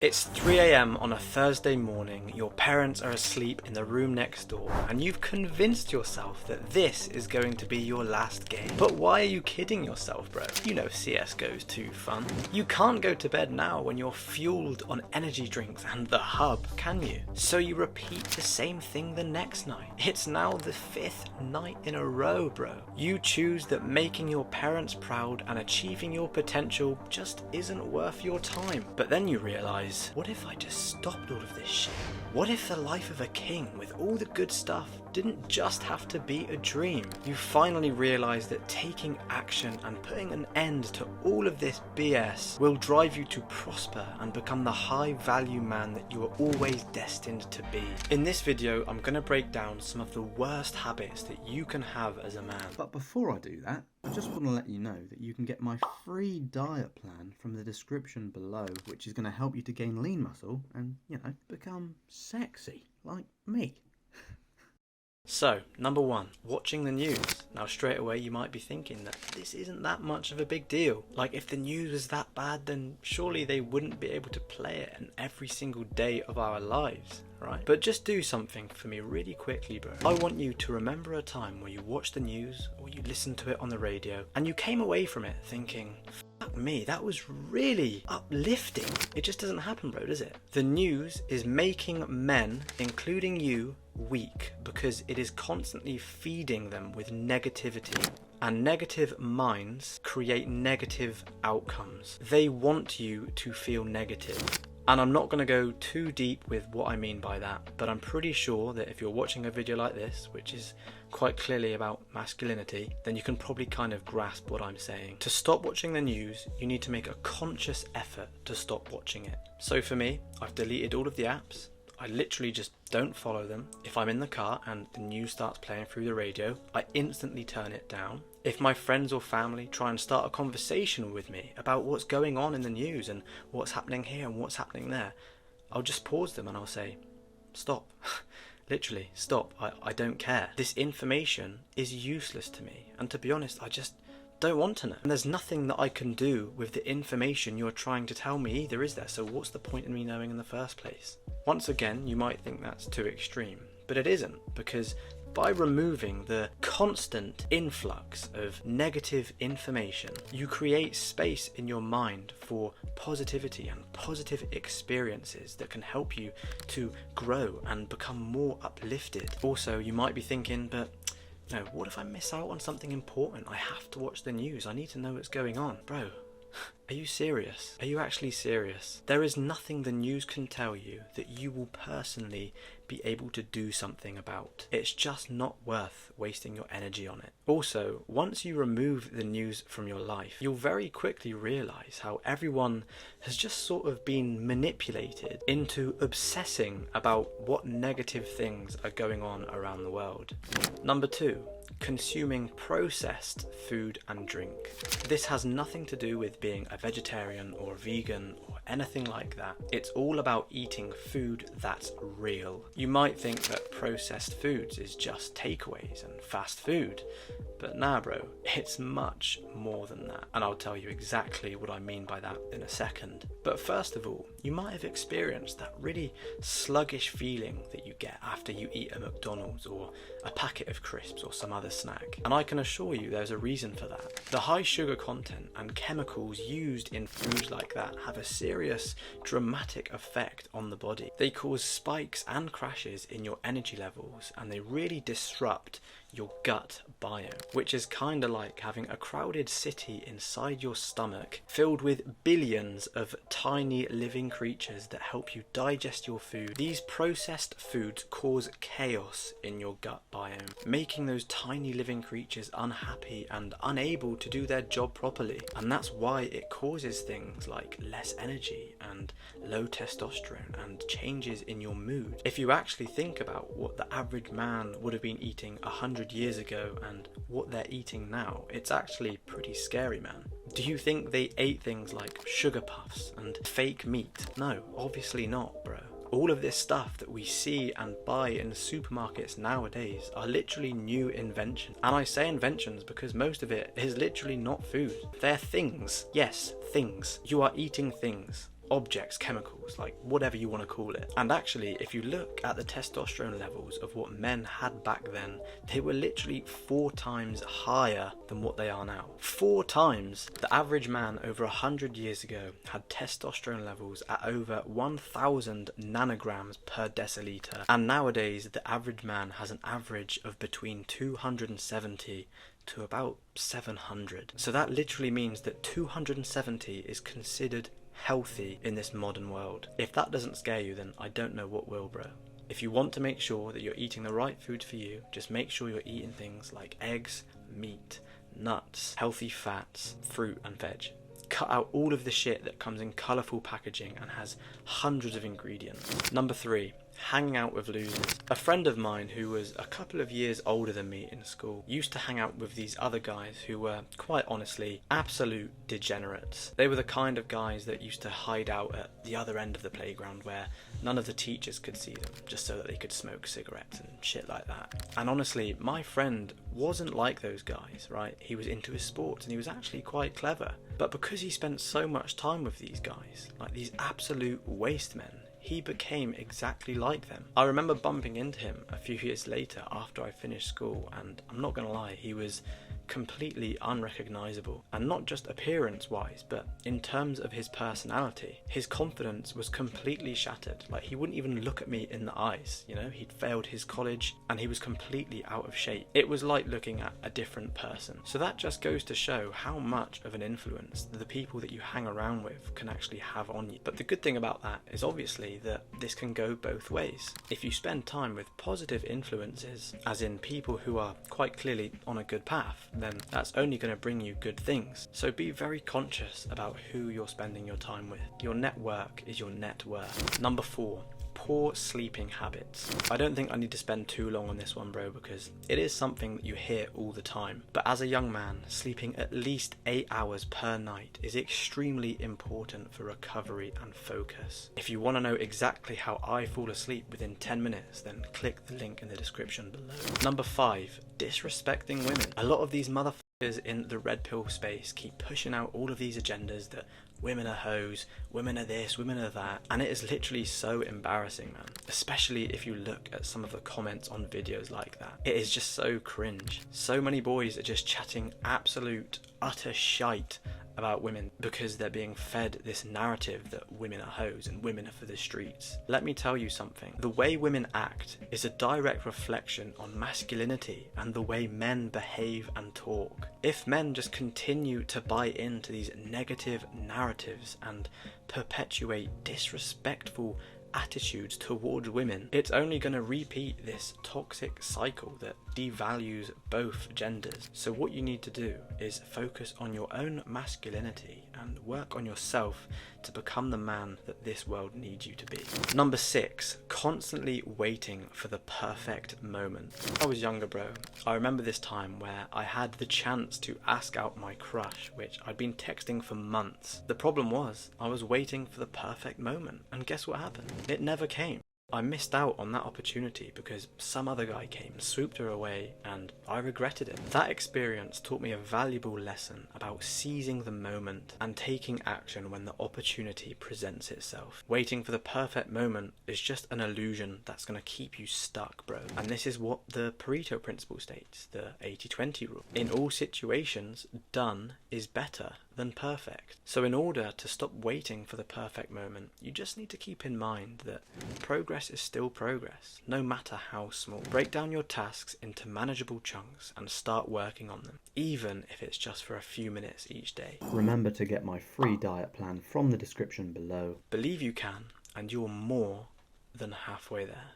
It's 3 a.m. on a Thursday morning, your parents are asleep in the room next door, and you've convinced yourself that this is going to be your last game. But why are you kidding yourself, bro? You know CSGO's too fun. You can't go to bed now when you're fueled on energy drinks and the hub, can you? So you repeat the same thing the next night. It's now the 5th night in a row, bro. You choose that making your parents proud and achieving your potential just isn't worth your time. But then you realize, what if I just stopped all of this shit? What if the life of a king with all the good stuff didn't just have to be a dream? You finally realize that taking action and putting an end to all of this BS will drive you to prosper and become the high value man that you are always destined to be. In this video, I'm going to break down some of the worst habits that you can have as a man. But before I do that, I just want to let you know that you can get my free diet plan from the description below, which is going to help you to gain lean muscle and, become sexy like me. So, number one, watching the news. Now straight away you might be thinking that this isn't that much of a big deal. Like, if the news was that bad, then surely they wouldn't be able to play it in every single day of our lives, right? But just do something for me really quickly, bro. I want you to remember a time where you watched the news or you listened to it on the radio and you came away from it thinking, fuck me, that was really uplifting. It just doesn't happen, bro, does it? The news is making men, including you, weak because it is constantly feeding them with negativity. And negative minds create negative outcomes. They want you to feel negative. And I'm not going to go too deep with what I mean by that, but I'm pretty sure that if you're watching a video like this, which is quite clearly about masculinity, then you can probably kind of grasp what I'm saying. To stop watching the news, you need to make a conscious effort to stop watching it. So for me, I've deleted all of the apps. I literally just don't follow them. If I'm in the car and the news starts playing through the radio, I instantly turn it down. If my friends or family try and start a conversation with me about what's going on in the news and what's happening here and what's happening there, I'll just pause them and I'll say, stop. Literally, stop. I don't care. This information is useless to me. And to be honest, I just don't want to know. And there's nothing that I can do with the information you're trying to tell me either, is there? So what's the point in me knowing in the first place? Once again, you might think that's too extreme, but it isn't, because by removing the constant influx of negative information, you create space in your mind for positivity and positive experiences that can help you to grow and become more uplifted. Also, you might be thinking, but no, what if I miss out on something important? I have to watch the news. I need to know what's going on. Bro, are you serious? Are you actually serious? There is nothing the news can tell you that you will personally be able to do something about. It's just not worth wasting your energy on it. Also, once you remove the news from your life, you'll very quickly realize how everyone has just sort of been manipulated into obsessing about what negative things are going on around the world. Number two, consuming processed food and drink. This has nothing to do with being a vegetarian or vegan or anything like that. It's all about eating food that's real. You might think that processed foods is just takeaways and fast food, but nah, bro, it's much more than that. And I'll tell you exactly what I mean by that in a second. But first of all, you might have experienced that really sluggish feeling that you get after you eat a McDonald's or a packet of crisps or some other snack. And I can assure you there's a reason for that. The high sugar content and chemicals used in foods like that have a serious dramatic effect on the body. They cause spikes and crashes in your energy levels, and they really disrupt your gut biome, which is kind of like having a crowded city inside your stomach filled with billions of tiny living creatures that help you digest your food. These processed foods cause chaos in your gut biome, making those tiny living creatures unhappy and unable to do their job properly. And that's why it causes things like less energy and low testosterone and changes in your mood. If you actually think about what the average man would have been eating 100 years ago and what they're eating now, it's actually pretty scary, man. Do you think they ate things like sugar puffs and fake meat? No, obviously not, bro. All of this stuff that we see and buy in supermarkets nowadays are literally new inventions. And I say inventions because most of it is literally not food. They're things. Yes, things. You are eating things. objects, chemicals, like whatever you want to call it. And actually, if you look at the testosterone levels of what men had back then, they were literally 4 times higher than what they are now. 4 times. The average man over 100 years ago had testosterone levels at over 1,000 nanograms per deciliter, and nowadays the average man has an average of between 270 to about 700. So that literally means that 270 is considered healthy in this modern world. If that doesn't scare you, then I don't know what will, bro. If you want to make sure that you're eating the right foods for you, just make sure you're eating things like eggs, meat, nuts, healthy fats, fruit and veg. Cut out all of the shit that comes in colourful packaging and has hundreds of ingredients. Number 3, hanging out with losers. A friend of mine who was a couple of years older than me in school used to hang out with these other guys who were, quite honestly, absolute degenerates. They were the kind of guys that used to hide out at the other end of the playground where none of the teachers could see them, just so that they could smoke cigarettes and shit like that. And honestly, my friend wasn't like those guys, right? He was into his sports and he was actually quite clever. But because he spent so much time with these guys, like these absolute waste men, he became exactly like them. I remember bumping into him a few years later after I finished school, and I'm not gonna lie, he was completely unrecognisable, and not just appearance wise, but in terms of his personality. His confidence was completely shattered. Like, he wouldn't even look at me in the eyes, you know. He'd failed his college and he was completely out of shape. It was like looking at a different person. So that just goes to show how much of an influence the people that you hang around with can actually have on you. But the good thing about that is obviously that this can go both ways. If you spend time with positive influences, as in people who are quite clearly on a good path, then that's only going to bring you good things. So be very conscious about who you're spending your time with. Your network is your net worth. Number 4, poor sleeping habits. I don't think I need to spend too long on this one, bro, because it is something that you hear all the time. But as a young man, sleeping at least 8 hours per night is extremely important for recovery and focus. If you want to know exactly how I fall asleep within 10 minutes, then click the link in the description below. Number 5, disrespecting women. A lot of these motherfuckers in the red pill space keep pushing out all of these agendas that women are hoes, women are this, women are that, and it is literally so embarrassing, man. Especially if you look at some of the comments on videos like that. It is just so cringe. So many boys are just chatting absolute utter shite about women because they're being fed this narrative that women are hoes and women are for the streets. Let me tell you something. The way women act is a direct reflection on masculinity and the way men behave and talk. If men just continue to buy into these negative narratives and perpetuate disrespectful attitudes towards women, it's only going to repeat this toxic cycle that devalues both genders. So what you need to do is focus on your own masculinity and work on yourself to become the man that this world needs you to be. Number 6, constantly waiting for the perfect moment. I was younger, bro. I remember this time where I had the chance to ask out my crush, which I'd been texting for months. The problem was I was waiting for the perfect moment, and guess what happened? It never came. I missed out on that opportunity because some other guy came, swooped her away, and I regretted it. That experience taught me a valuable lesson about seizing the moment and taking action when the opportunity presents itself. Waiting for the perfect moment is just an illusion that's going to keep you stuck, bro. And this is what the Pareto principle states, the 80-20 rule. In all situations, done is better than perfect. So in order to stop waiting for the perfect moment, you just need to keep in mind that progress is still progress, no matter how small. Break down your tasks into manageable chunks and start working on them, even if it's just for a few minutes each day. Remember to get my free diet plan from the description below. Believe you can, and you're more than halfway there.